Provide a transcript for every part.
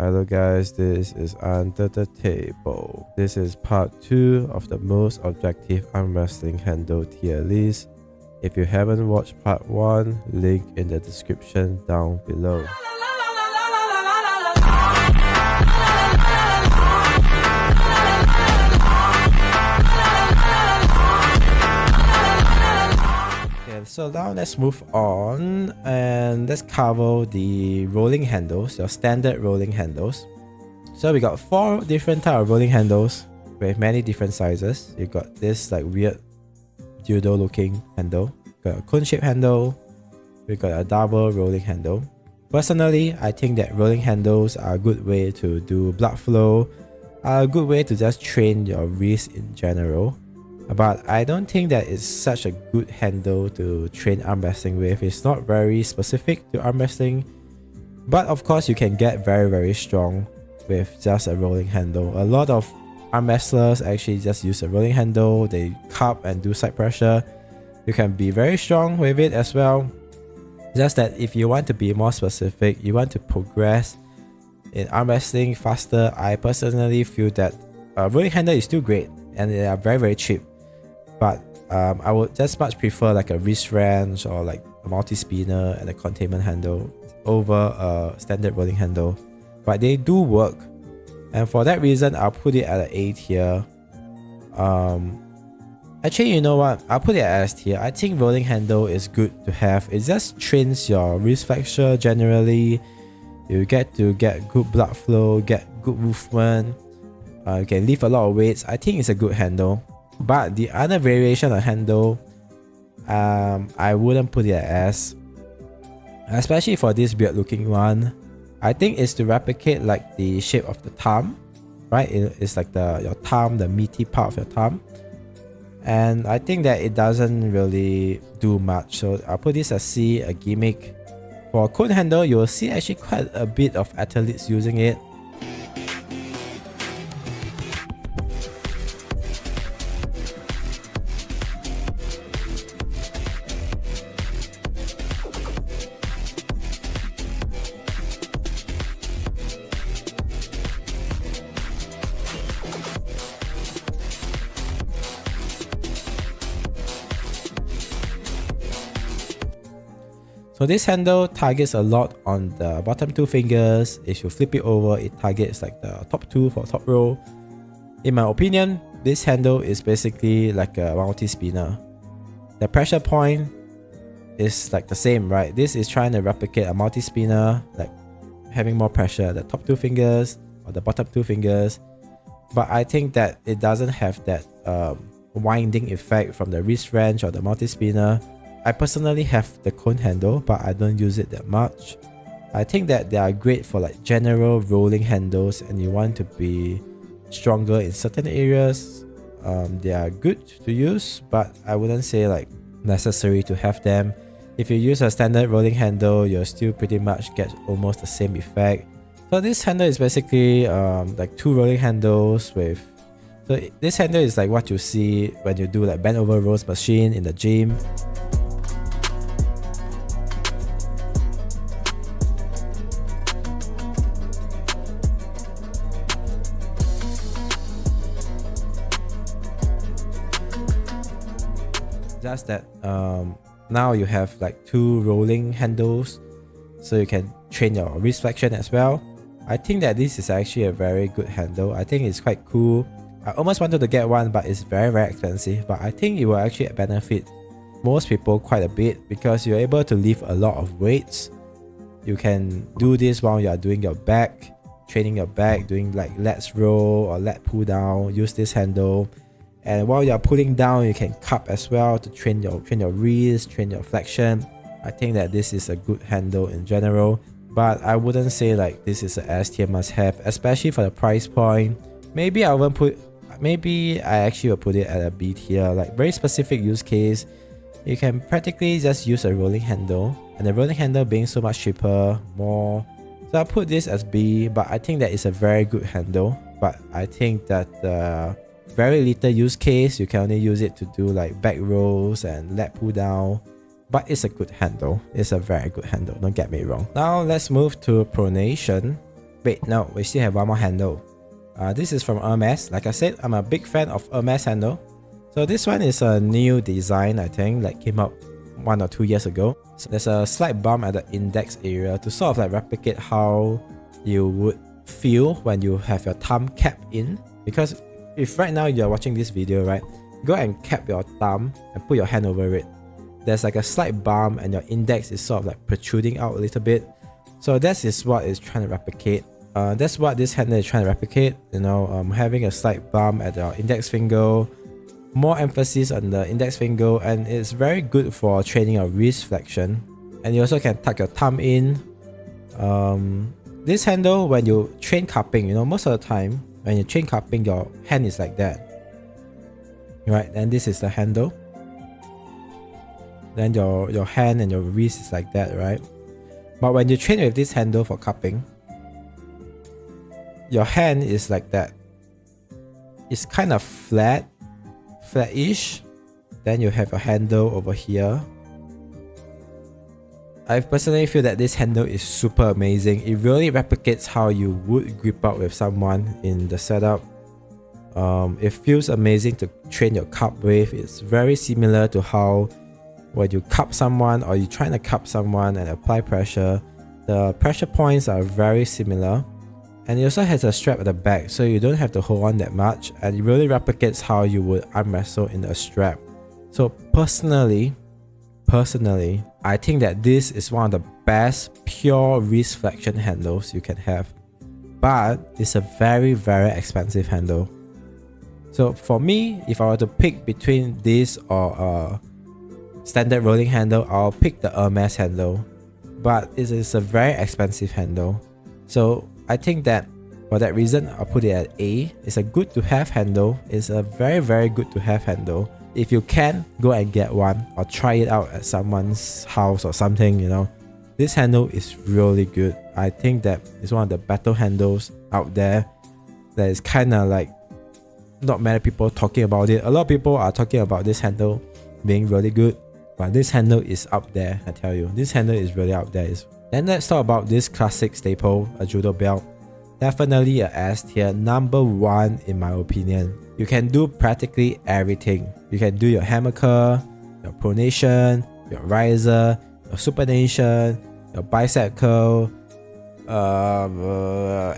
Hello guys, this is Under the Table. This is part 2 of the most objective arm wrestling handle tier list. If you haven't watched part 1, link in the description down below. So now let's move on and let's cover the rolling handles, your standard rolling handles. So we got 4 different type of rolling handles with many different sizes. You got this like weird judo looking handle, got a cone shaped handle, we got a double rolling handle. Personally, I think that rolling handles are a good way to do blood flow, are a good way to just train your wrist in general. But I don't think that it's such a good handle to train arm wrestling with. It's not very specific to arm wrestling. But of course, you can get very strong with just a rolling handle. A lot of arm wrestlers actually just use a rolling handle. They cup and do side pressure. You can be very strong with it as well. Just that if you want to be more specific, you want to progress in arm wrestling faster, I personally feel that a rolling handle is still great and they are very cheap. But I would just much prefer like a wrist wrench or like a multi-spinner and a containment handle over a standard rolling handle. But they do work, and for that reason I'll put it at an A tier. Actually, you know what? I'll put it at S tier. I think rolling handle is good to have. It just trains your wrist flexure generally. You get to get good blood flow, get good movement. You can lift a lot of weights. I think it's a good handle. But the other variation of handle, I wouldn't put it at S. Especially for this weird looking one. I think it's to replicate like the shape of the thumb, right? It's like your thumb, the meaty part of your thumb. And I think that it doesn't really do much. So I'll put this as C, a gimmick. For a cone handle, you will see actually quite a bit of athletes using it. So this handle targets a lot on the bottom 2 fingers. If you flip it over, it targets like the top 2 for top row. In my opinion, this handle is basically like a multi-spinner. The pressure point is like the same, right? This is trying to replicate a multi-spinner, like having more pressure at the top 2 fingers or the bottom 2 fingers. But I think that it doesn't have that winding effect from the wrist wrench or the multi-spinner. I personally have the cone handle, but I don't use it that much. I think that they are great for like general rolling handles and you want to be stronger in certain areas. They are good to use, but I wouldn't say like necessary to have them. If you use a standard rolling handle, you'll still pretty much get almost the same effect. So this handle is basically like 2 rolling handles with... So this handle is like what you see when you do like bent over rows machine in the gym. Just that now you have like 2 rolling handles, so you can train your wrist flexion as well. I think that this is actually a very good handle. I think it's quite cool. I almost wanted to get one, but it's very expensive. But I think it will actually benefit most people quite a bit because you're able to lift a lot of weights. You can do this while you are doing your back, training your back, doing like lats row or lat pull down. Use this handle. And while you're pulling down, you can cup as well to train your wrist, train your flexion. I think that this is a good handle in general, but I wouldn't say like this is a S tier must have, especially for the price point. Maybe I actually will put it at a B tier, like very specific use case. You can practically just use a rolling handle, and the rolling handle being so much cheaper, more. So I put this as B, but I think that it's a very good handle. But I think that very little use case. You can only use it to do like back rolls and lat pull down. but it's a good handle. It's a very good handle, don't get me wrong. Now let's move to pronation. Wait, no, we still have one more handle. This is from Hermes. Like I said, I'm a big fan of Hermes handle. So this one is a new design, I think, like came up 1 or 2 years ago. So there's a slight bump at the index area to sort of like replicate how you would feel when you have your thumb capped in. Because if right now you're watching this video, right, go and cap your thumb and put your hand over it. There's like a slight bump and your index is sort of like protruding out a little bit. So that is what it's trying to replicate. That's what this handle is trying to replicate. You know, having a slight bump at your index finger, more emphasis on the index finger, and it's very good for training your wrist flexion. And you also can tuck your thumb in. This handle, when you train cupping, you know, most of the time when you train cupping, your hand is like that, right? And this is the handle. Then your hand and your wrist is like that, right? But when you train with this handle for cupping, your hand is like that. It's kind of flat-ish. Then you have a handle over here. I personally feel that this handle is super amazing. It really replicates how you would grip out with someone in the setup. It feels amazing to train your cup with. It's very similar to how when you cup someone or you're trying to cup someone and apply pressure, the pressure points are very similar. And it also has a strap at the back, so you don't have to hold on that much, and it really replicates how you would arm wrestle in a strap. So personally, I think that this is one of the best pure wrist flexion handles you can have. But it's a very, very expensive handle. So for me, if I were to pick between this or a standard rolling handle, I'll pick the Hermes handle. But it is a very expensive handle. So I think that for that reason, I'll put it at A. It's a good to have handle. It's a very, very good to have handle. If you can, go and get one or try it out at someone's house or something, you know. This handle is really good. I think that it's one of the better handles out there. That is kind of like not many people talking about it. A lot of people are talking about this handle being really good, but this handle is up there, I tell you. This handle is really up there. Then let's talk about this classic staple, a Judo Belt. Definitely a S tier, number 1 in my opinion. You can do practically everything. You can do your hammer curl, your pronation, your riser, your supination, your bicep curl,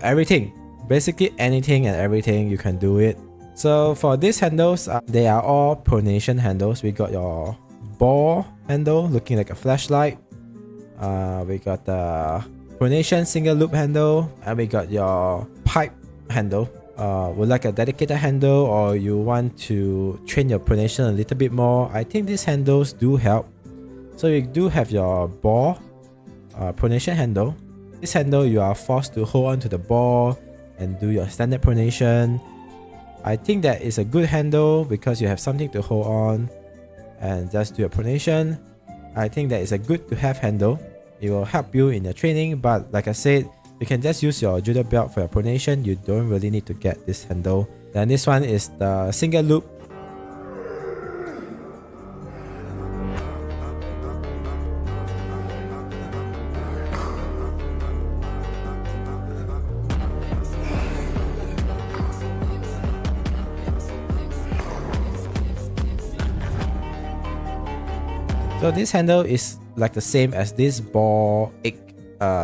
everything. Basically anything and everything you can do it. So for these handles, they are all pronation handles. We got your ball handle looking like a flashlight. We got the pronation single loop handle, and we got your pipe handle. Would like a dedicated handle, or you want to train your pronation a little bit more, I think these handles do help. So you do have your ball pronation handle. This handle, you are forced to hold on to the ball and do your standard pronation. I think that is a good handle because you have something to hold on and just do your pronation. I think that is a good to have handle. It will help you in your training, but like I said, you can just use your Judo Belt for your pronation. You don't really need to get this handle. Then this one is the single loop. So this handle is like the same as this ball egg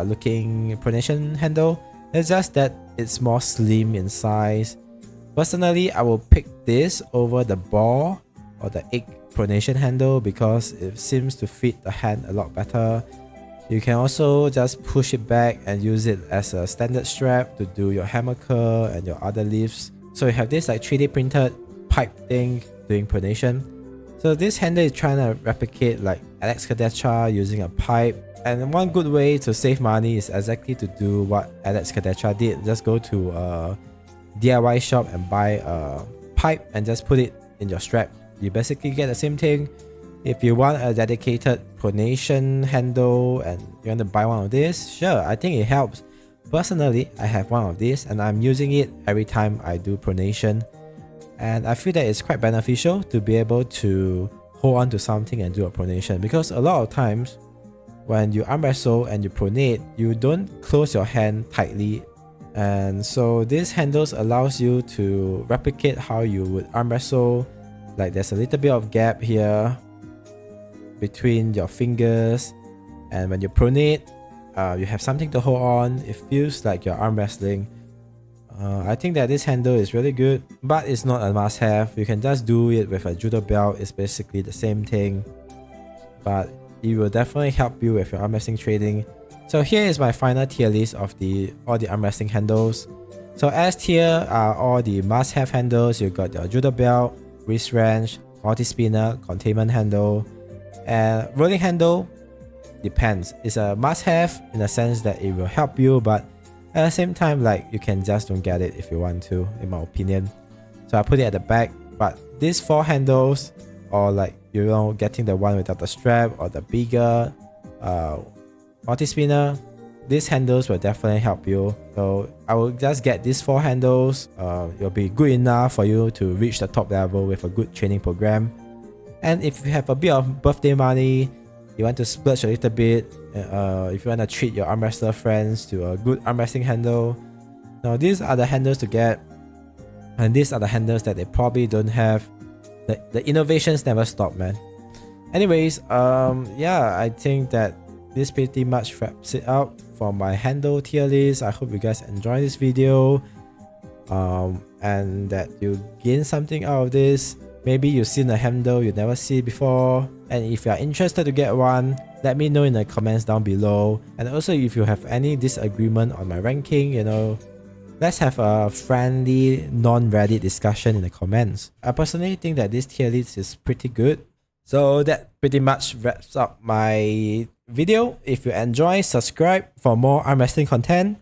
looking pronation handle. It's just that it's more slim in size. Personally, I will pick this over the ball or the egg pronation handle because it seems to fit the hand a lot better. You can also just push it back and use it as a standard strap to do your hammer curl and your other lifts. So you have this like 3D printed pipe thing doing pronation. So this handle is trying to replicate like Alex Kadecha using a pipe. And one good way to save money is exactly to do what Alex Kadecha did. Just go to a DIY shop and buy a pipe and just put it in your strap. You basically get the same thing. If you want a dedicated pronation handle and you want to buy one of these, sure, I think it helps. Personally, I have one of these and I'm using it every time I do pronation. And I feel that it's quite beneficial to be able to hold on to something and do a pronation, because a lot of times when you arm wrestle and you pronate, you don't close your hand tightly And so these handles allows you to replicate how you would arm wrestle. Like there's a little bit of gap here between your fingers, and when you pronate, you have something to hold on. It feels like you're arm wrestling. I think that this handle is really good, but it's not a must-have. You can just do it with a Judo Belt. It's basically the same thing, but it will definitely help you with your arm wrestling training. So here is my final tier list of all the arm wrestling handles. So S tier are all the must-have handles. You got your Judo Belt, wrist wrench, multi-spinner, containment handle, and rolling handle. Depends. It's a must-have in the sense that it will help you, but at the same time, like, you can just don't get it if you want to, in my opinion. So I put it at the back. But these 4 handles, or like, you know, getting the one without the strap or the bigger multi-spinner, these handles will definitely help you. So I will just get these 4 handles. It'll be good enough for you to reach the top level with a good training program. And if you have a bit of birthday money, you want to splurge a little bit, if you want to treat your arm wrestler friends to a good arm wrestling handle, now these are the handles to get, and these are the handles that they probably don't have. The innovations never stop, man. Anyways, yeah, I think that this pretty much wraps it up for my handle tier list. I hope you guys enjoy this video, and that you gain something out of this. Maybe you've seen a handle you never see before, and if you are interested to get one, let me know in the comments down below. And also, if you have any disagreement on my ranking, you know, let's have a friendly, non-Reddit discussion in the comments. I personally think that this tier list is pretty good. So that pretty much wraps up my video. If you enjoy, subscribe for more arm wrestling content.